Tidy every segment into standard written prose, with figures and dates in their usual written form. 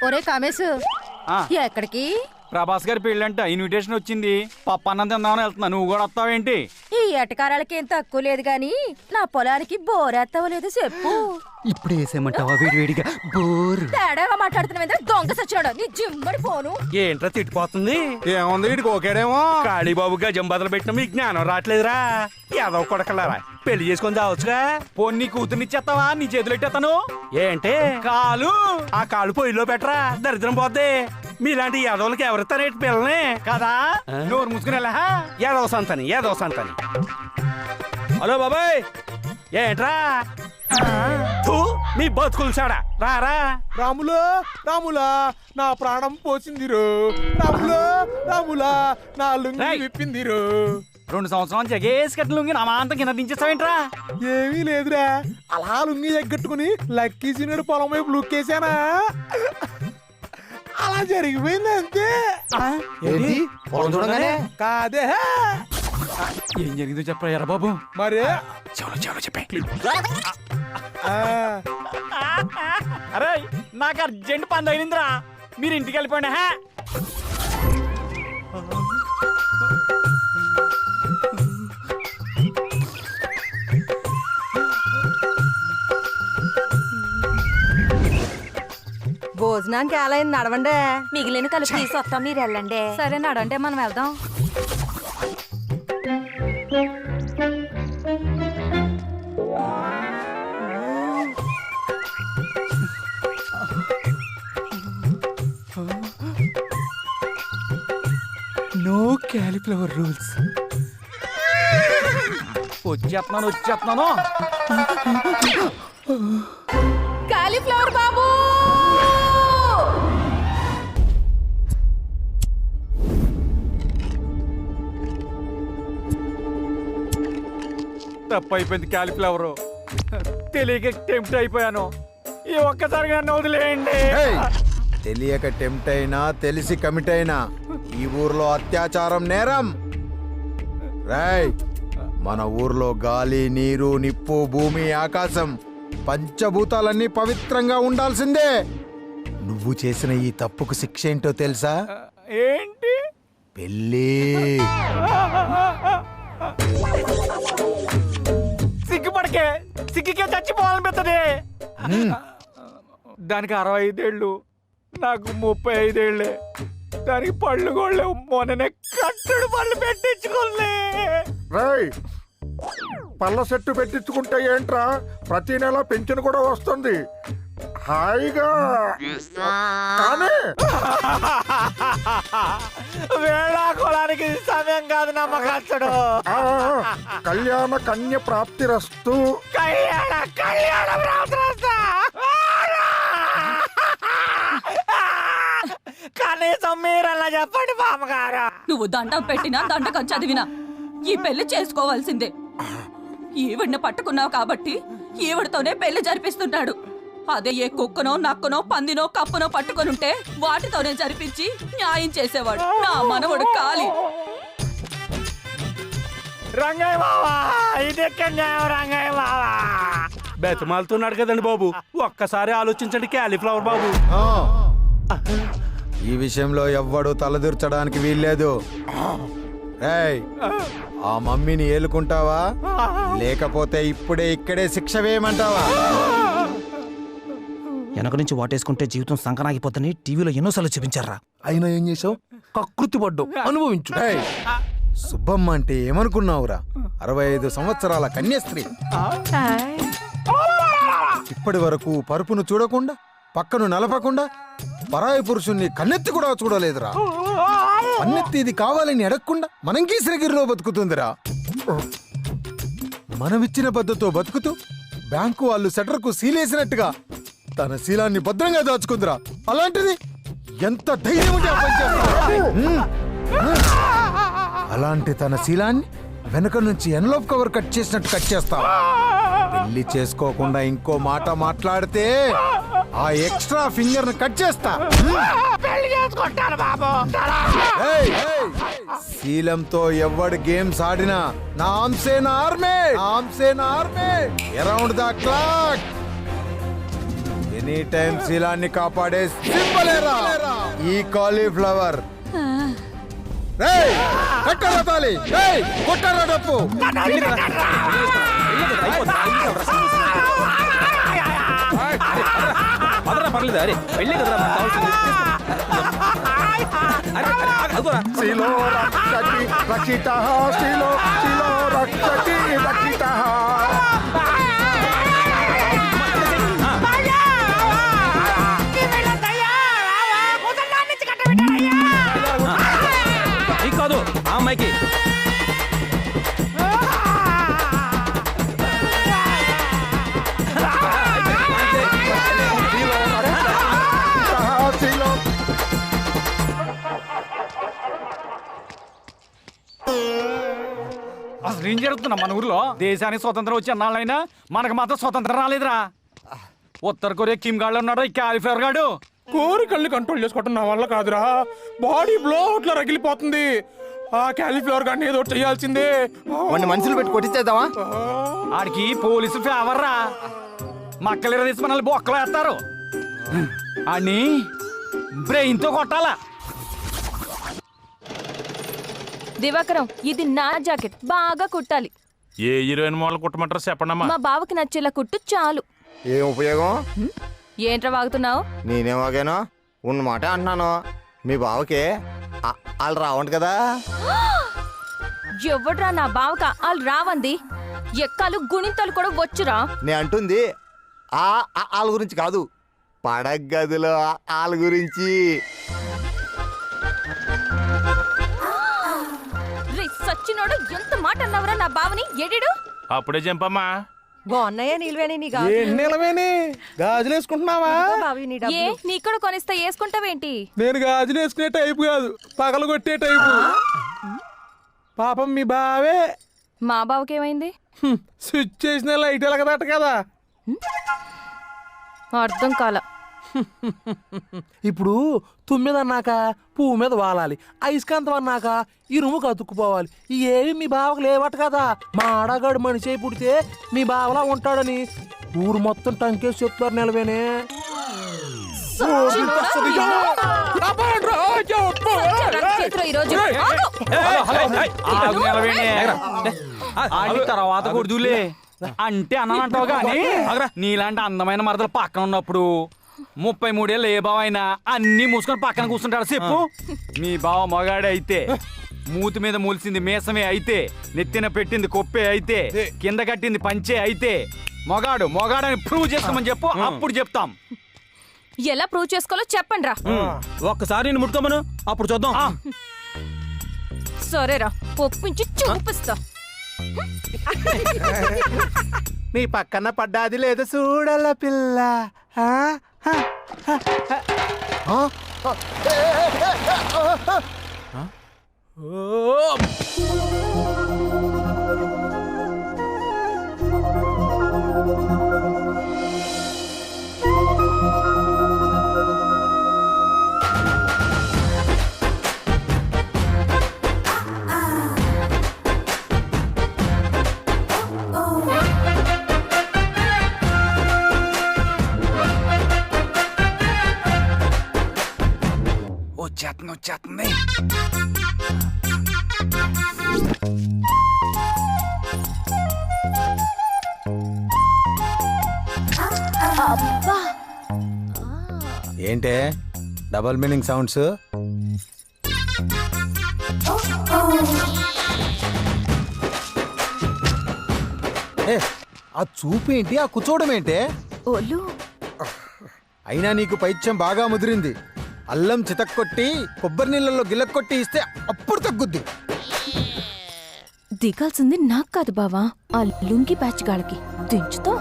ఒరే కామేశ్, ఎక్కడికి? ప్రభాస్ గారి పెళ్ళంట, ఇన్విటేషన్ వచ్చింది. పప్పన్నం తిందామని వెళ్తున్నా, నువ్వు కూడా వస్తావేంటి? ఈ ఎటకారాలకి ఏం తక్కువ లేదు గాని నా పొలానికి బోరేస్తావో లేదో చెప్పు. ఇప్పుడు వేసేయమంటావా వేడివేడిగా? బోర్ తేడాగా మాట్లాడుతున్నా దొంగ సచ్చాడు నీ జిమ్మడి పోను. ఏంట్రా తిట్టిపోతుంది? ఏముంది వీడికి ఓకేడేమో. కాళీబాబు గజం బదులు పెట్టిన మీకు జ్ఞానం రావట్లేదురా? ఏదో కొడకలారా పెళ్లి చేసుకొని చావచ్చుగా. పోనీ నీ కూతుర్నిచ్చేస్తావా? నీ చేతులు ఎట్టేస్తాను. ఏంటే కాలు ఆ కాళ్ళు పొయ్యిలో పెట్టరా, దరిద్రం పోద్ది. మీలాంటి యాదవులకి ఎవరిస్తారేంటి పిల్లని కదా? నోరు మూసుకుని వెళ్ళా. ఏదో సంతని. హలో బాబాయ్, ఏంట్రా? థూ, మీ బతుకులు చాడా రారా. రాములా నా ప్రాణం పోసిందిరు. రాములా నా లుంగి విప్పిందిరు. 2 సంవత్సరాలు జగేసి కట్టిన లుంగి నా మాంతం కింద దించేస్తావేంట్రా? ఏమీ లేదురా, అలా లుంగి ఎగ్గట్టుకుని లక్కీ సీనుడు పొలం వైపు లుక్కేసానా, అలా జరిగిపోయింది అంతే. పొలం చూడగానే కాదే ఏం జరిగిందో చెప్పరా ఎర్ర బాబు. మరి చెవులో చెప్పే. అరే నాకు అర్జెంట్ పని తగిలిందిరా, మీరు ఇంటికి వెళ్ళిపోండి. భోజనానికి ఎలా అయింది? నడవండి. మిగిలిన కలిపి తీసుకొస్తాం, మీరు వెళ్ళండి. సరే నడంటే మనం వెళ్దాం. No cauliflower rules. వచ్చేస్తున్నాను. కాలీఫ్లవర్ బాబు, తప్పు అయిపోయింది. క్యాలిఫ్లవర్ తెలియక టెంప్ట్ అయిపోయాను. ఈ ఒక్కసారిగా నన్ను వదిలేయండి. తెలియక టెంప్ట్ అయినా తెలిసి కమిట్ అయినా ఈ ఊర్లో అత్యాచారం నేరం. రాయ్, మన ఊర్లో గాలి, నీరు, నిప్పు, భూమి, ఆకాశం పంచభూతాలన్నీ పవిత్రంగా ఉండాల్సిందే. నువ్వు చేసిన ఈ తప్పుకు శిక్ష ఏంటో తెలుసా? ఏంటి? పెళ్ళి. సిగ్గుకే చచ్చిపోవాలని పెద్దది. దానికి 65 ఏళ్ళు, నాకు 35 ఏళ్ళే. దానికి పళ్ళు కూడా మొన్ననే కట్టడు పళ్ళు పెట్టించుకోలే. పళ్ళ సెట్టు పెట్టించుకుంటే ఏంట్రా, ప్రతి నెల పెన్షన్ కూడా వస్తుంది హాయిగా. కానీ వేళాకోళానికి సమయం కాదు నమ్మకచ్చడు. కళ్యాణ కన్య ప్రాప్తిరస్తు. కళ్యాణ ప్రాప్తిరస్తు. కనీసం మీరలా చెప్పండి బామ్మగారు. నువ్వు దండం పెట్టినా దండకం చదివినా ఈ పెళ్లి చేసుకోవాల్సిందే. ఈవిడ్ని పట్టుకున్నావు కాబట్టి ఈవిడతోనే పెళ్లి జరిపిస్తున్నాడు. అదే ఏ కుక్కనో, నక్కనో, పందినో, కప్పనో పట్టుకొనుంటే వాటితోనే జరిపించి న్యాయం చేసేవాడు నా మనవడు కాలి. రంగయ్య బావా, ఇదెక్కడ న్యాయం రంగయ్య బావా? బెతమాలుతున్నాడు కదండి బాబు, ఒక్కసారి ఆలోచించండి క్యాలీఫ్లవర్ బాబు. ఈ విషయంలో ఎవ్వడు తలదూర్చడానికి వీల్లేదు. రేయ్, ఆ మమ్మీని ఏలుకుంటావా లేకపోతే ఇప్పుడే ఇక్కడే శిక్ష వేయమంటావా? వెనక నుంచి వాటేసుకుంటే జీవితం సంకనాగిపోతుందని టీవీలో ఎన్నోసార్లు చూపించారా. అయినా ఏం చేసావు? కకృతి పడ్డావు, అనుభవించు. సుబ్బమ్మ అంటే ఏమనుకున్నావురా? 65 సంవత్సరాల కన్యాస్త్రీ. ఇప్పటి వరకు పరుపును చూడకుండా, పక్కను నలపకుండా, పరాయి పురుషుణ్ణి కన్నెత్తి కూడా చూడలేదురా. కన్నెత్తి ఇది కావాలని అడగకుండా మనం గీసిరగిరిలో బతుకుతుందిరా. మనమిచ్చిన పద్ధతితో బతుకుతూ బ్యాంకు వాళ్ళు సెటర్కు సీలేసినట్టుగా తన శీలాన్ని భద్రంగా దాచుకుందిరా. అలాంటిది ఎంత ధైర్యం ఉంటే ఆ పని చేస్తుందిరా? అలాంటి తన శీలాన్ని వెనక నుంచి ఎన్లోప్ కవర్ కట్ చేసినట్టు కట్ చేస్తా. పెళ్లి చేసుకోకుండా ఇంకో మాట మాట్లాడితే ఆ ఎక్స్ట్రా ఫింగర్ ని కట్ చేస్తా. శీలంతో ఎవడు గేమ్స్ ఆడినా నా ఆమ్సేన ఆర్మే around the clock. Any time శీలాన్ని కాపాడే సింబలేరా ఈ కాలీఫ్లవర్. రేయ్, కట్టరా తాళి, రేయ్, కొట్టరా డప్పు. పర్లేదు అరే వెళ్ళే కదరా మనకు కావాల్సింది. శిలో రక్షతి రక్షితః, శిలో శిలో రక్షతి రక్షితః. నీకు కాదు ఆ అమ్మాయికి. శిలో అసలు ఏం జరుగుతున్నా మన ఊర్లో? దేశానికి స్వతంత్రం వచ్చి అన్నాళ్ళైనా మనకు మాత్రం స్వతంత్రం రాలేదురా. ఉత్తర కొరియా కిమ్ గాడు ఉన్నాడు, ఈ కాలిఫ్లవర్ గాడు. కోరికల్ని కంట్రోల్ చేసుకోవటం నా వల్ల కాదురా. బాడీ బ్లో అట్లా రగిలిపోతుంది. ఆ క్యాలీఫ్లవర్ గారిని ఏదో ఒకటి చేయాల్సిందే. మనుషులు పెట్టి కొట్టించేద్దామా? ఆడికి పోలీసు ఫేవర్ రా. మక్కలు తీసి మనల్ని బొక్కలు వేస్తారు. అని బ్రెయిన్ తో కొట్టాలా. దివాకరం, ఇది నా జాకెట్, బాగా కుట్టాలి. ఏ హీరోయిన్ మోడల్ కుట్టమంటారు చెప్పండమ్మా. మా బావకి నచ్చేలా కుట్టు చాలు. ఏం ఉపయోగం? ఏంట్రా వాగుతున్నావు? నేనేం వాగాను? ఉన్నమాట అంటున్నాను. మీ బావకి వాళ్ళు రావంట కదా. ఎవడ్రా నా బావక వాళ్ళు రావంది? ఎక్కాలు గుణింతలు కూడా వచ్చురా. నే అంటుంది వాళ్ళ గురించి కాదు, పడగదిలో వాళ్ళ గురించి. రే సచ్చినోడు, ఎంత మాట అన్నావురా నా బావని? ఎడిడు అప్పుడే చంపమ్మా. నిలవేని గాజులు వేసుకుంటున్నావా? ఏ నీ కూడా కొనిస్తా, వేసుకుంటావేంటి? నేను గాజులు వేసుకునే టైపు కాదు, పగలు కొట్టే టైపు. పాపం మీ బావే మా బావకేమైంది? స్విచ్ చేసిన లైట్ ఎలగదట కదా. అర్థం కాల. ఇప్పుడు తుమ్మిద అన్నాక పువ్వు మీద వాలాలి, అయస్కాంతం అన్నాక ఈ రూముకు అతుక్కుపోవాలి. ఏవి మీ బావకు లేవట కదా. మా ఆడగాడు మనిషి అయి పుడితే మీ బావలా ఉంటాడని ఊరు మొత్తం టంకేసి చెప్తారు. నిలవేనే తర్వాత కొడుదులే అంటే అన్నంటావు కానీ నీలాంటి అందమైన మరదలు పక్కన ఉన్నప్పుడు 33 ఏళ్ళు ఏ బావ అయినా అన్ని మూసుకొని పక్కన కూర్చుంటాడు. చెప్పు. మీ బావ మగాడే అయితే, మూతి మీద మూల్సింది మీసమే అయితే, నెత్తిన పెట్టింది కొప్పే అయితే, కింద కట్టింది పంచే అయితే మొగాడు మొగాడని ప్రూవ్ చేసుకోమని చెప్పు, అప్పుడు చెప్తాం. ఎలా ప్రూవ్ చేసుకోవాలో చెప్పండి రా. ఒక్కసారి నేను ముట్టుకోమను, అప్పుడు చూద్దాం. సరేరా, ఒప్పించి చూపిస్తా. నీ పక్కన పడ్డాది లేదు చూడల పిల్ల. వచ్చేస్తుంది. ఏంటే డబల్ మీనింగ్ సౌండ్స్? ఆ చూపు ఏంటి, ఆ కూర్చోవడం ఏంటే? ఓలు అయినా నీకు పైత్యం బాగా ముదిరింది. అల్లం చితక్కొట్టి కొబ్బరి నీళ్ళలో గిల్లక్కొట్టి ఇస్తే అప్పుడు తగ్గుద్ది. దిగాల్సింది నాకు కాదు బావా, ఆ లుంగి బ్యాచ్ గాళ్ళకి. దించుతో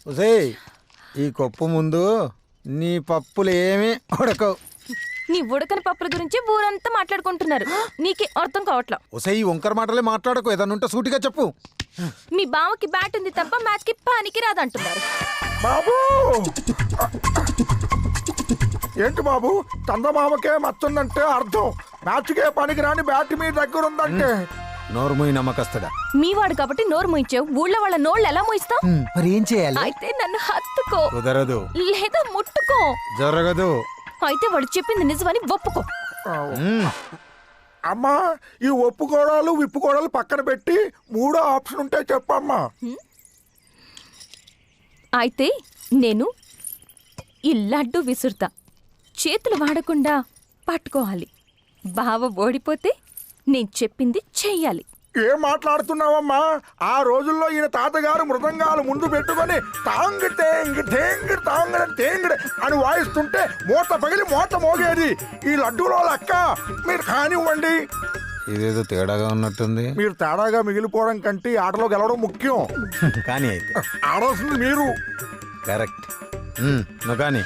ఒసేయ్ ఈ కొప్పు ముందు నీ పప్పులు ఏమీ ఉడకవు. నీ ఉడకని పప్పుల గురించి ఊరంతా మాట్లాడుకుంటున్నారు. నీకే అర్థం కావట్లా. ఒసేయ్ ఈ వంకర మాటలే మాట్లాడకు, ఏదన్నా ఉంటే సూటిగా చెప్పు. మీ బావకి బ్యాట్ ఉంది తప్ప మ్యాచ్ కి పనికి రాదంటున్నారు. బాబు ఏంటి బాబు, చందమామకే మచ్చుందంటే అర్థం మ్యాచ్కే పనికి రాని బ్యాట్ మీ దగ్గర ఉందంటే. నోరుమూయి నమ్మకస్తుడా. మీ వాడు కాబట్టి నోరు మూయించావు. ఊళ్ళో వాళ్ళ నోళ్ళు ఎలా మూయిస్తావు? మరి ఏం చేయాలి? అయితే నన్ను హత్తుకో కుదరదు, లేదా ముట్టుకో. జరగదు. అయితే వాడు చెప్పింది నిజమని ఒప్పుకో. అమ్మా ఈ ఒప్పుకోడాలు విప్పుకోడాలు పక్కన పెట్టి మూడో ఆప్షన్ ఉంటే చెప్పమ్మా. అయితే నేను ఈ లడ్డు విసురుతా. చేతులు వాడకుండా పట్టుకోవాలి. బావ ఓడిపోతే నేను చెప్పింది చెయ్యాలి. ఏం మాట్లాడుతున్నావమ్మా? ఆ రోజుల్లో ఈయన తాతగారు మృదంగాలు ముందు పెట్టుకొని తాంగ్ తేంగ్ తేంగ్ తాంగడ తేంగడ అని వాయిస్తుంటే మూత పగిలి మూత మోగేది. ఈ లడ్డూలో లెక్క మీరు కానివ్వండి. ఇదేదో తేడాగా ఉన్నట్టుంది. మీరు తేడాగా మిగిలిపోవడం కంటే ఈ ఆటలో గెలవడం ముఖ్యం. కానీ అయితే ఆడాల్సింది మీరు. కరెక్ట్. నువ్వు కానీ